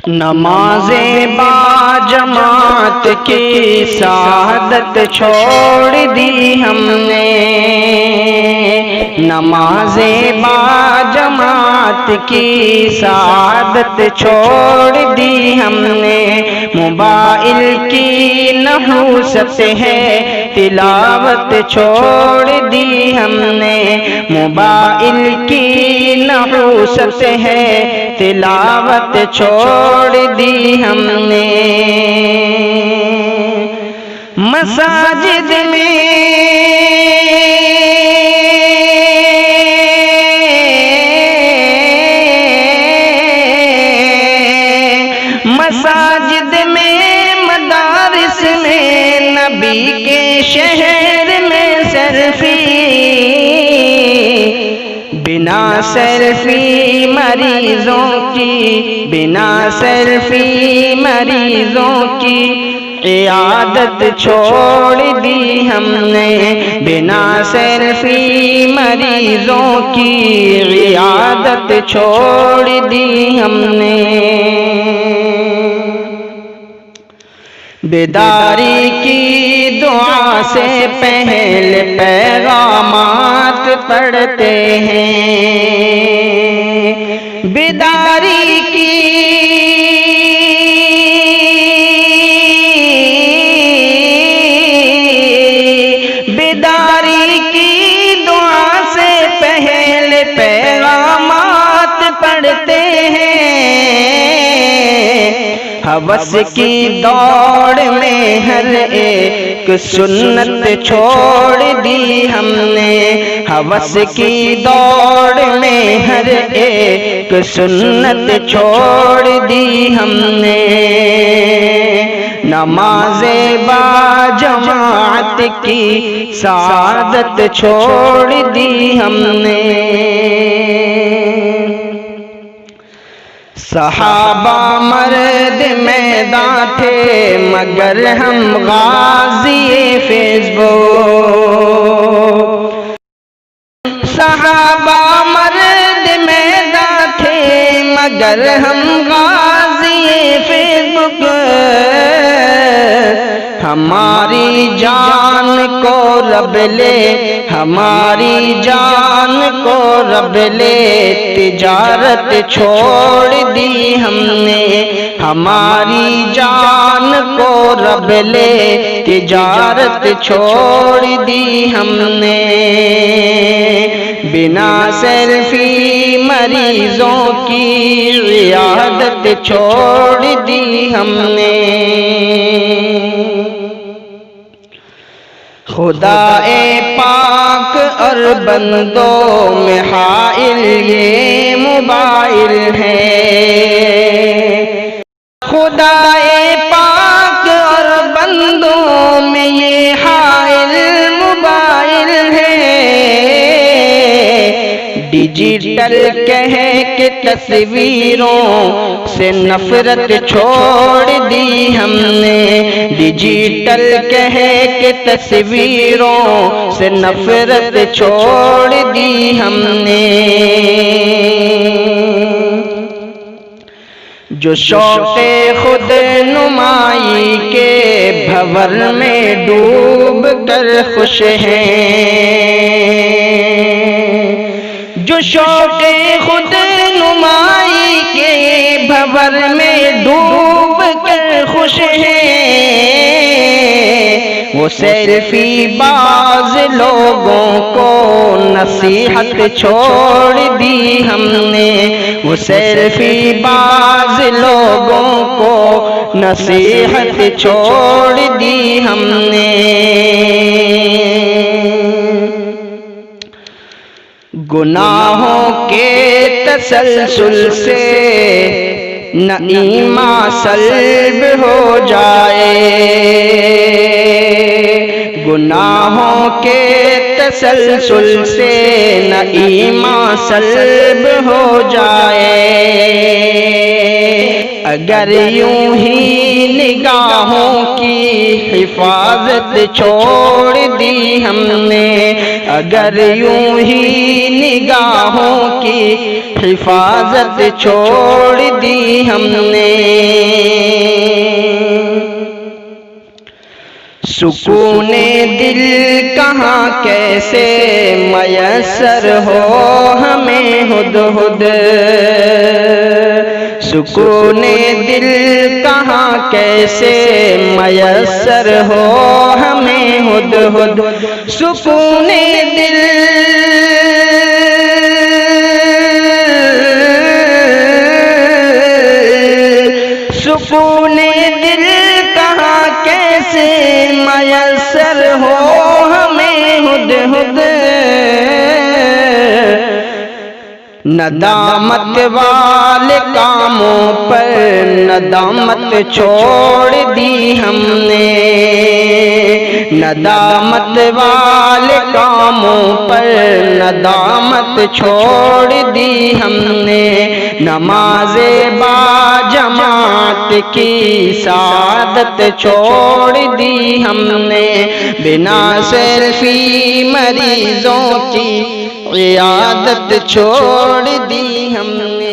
نماز با جماعت کی سعادت چھوڑ دی ہم نے، نماز با جماعت کی سعادت چھوڑ دی ہم نے، موبائل کی نحوست ہے تلاوت چھوڑ دی ہم نے، موبائل کی نحوست ہے تلاوت چھوڑ دی ہم نے، مساجد میں مدارس میں نبی کے شہر میں سیلفی، بنا سیلفی مریضوں کی، بنا سیلفی مریضوں کی عیادت چھوڑ دی ہم نے، بنا سیلفی مریضوں کی عیادت چھوڑ دی ہم نے، بیداری کی دعا سے پہلے پیغامات پڑھتے ہیں، بیداری کی دعا سے پہلے پیغامات پڑھتے ہیں، ہوس کی دوڑ میں ہر ایک سنت چھوڑ دی ہم نے، ہوس کی دوڑ میں ہر ایک سنت چھوڑ دی ہم نے، نماز با جماعت کی سعادت چھوڑ دی ہم نے، صحابہ مرد میدان تھے مگر ہم غازی فیس بک، صحابہ مرد میدان تھے مگر ہم غازی فیس بک، ہماری جان کو رب لے، ہماری جان کو رب لے، تجارت چھوڑ دی ہم نے، ہماری جان کو رب لے، تجارت چھوڑ دی ہم نے، بنا سیلفی مریضوں کی عیادت چھوڑ دی ہم نے، خدا پاک اور بندوں میں حائل یہ موبائل ہے، خدا پاک اور بندوں میں یہ حائل موبائل ہے، ڈیجیٹل کہہ کے تصویروں سے نفرت چھوڑ دی ہم نے، ڈیجیٹل کہہ کے تصویروں سے نفرت چھوڑ دی ہم نے، جو شوق خود نمائی کے بھور میں ڈوب کر خوش ہیں، جو شوق خود نمائی کے بھور میں ڈوب کر خوش ہیں، وہ سیلفی باز لوگوں کو نصیحت چھوڑ دی ہم نے، وہ سیلفی باز لوگوں کو نصیحت چھوڑ دی ہم نے، گناہوں کے تسلسل سے نہ ایمان سلب ہو جائے، گناہوں کے تسلسل سے نہ ایمان سلب ہو جائے، اگر یوں ہی نگاہوں کی حفاظت چھوڑ دی ہم نے، اگر یوں ہی نگاہوں کی حفاظت چھوڑ دی ہم نے، سکون دل کہاں کیسے میسر ہو ہمیں ہدہد، سکون دل کہاں کیسے میسر ہو ہمیں ہدہد، سکون دل سکون دل کہاں کیسے میسر ہو ہمیں ہدہد، ندامت والے کاموں پر ندامت چھوڑ دی ہم نے، ندامت والے کاموں پر ندامت چھوڑ دی ہم نے، نماز با جماعت کی سعادت چھوڑ دی ہم نے، بنا سیلفی مریضوں کی عیادت چھوڑ دی ہم نے۔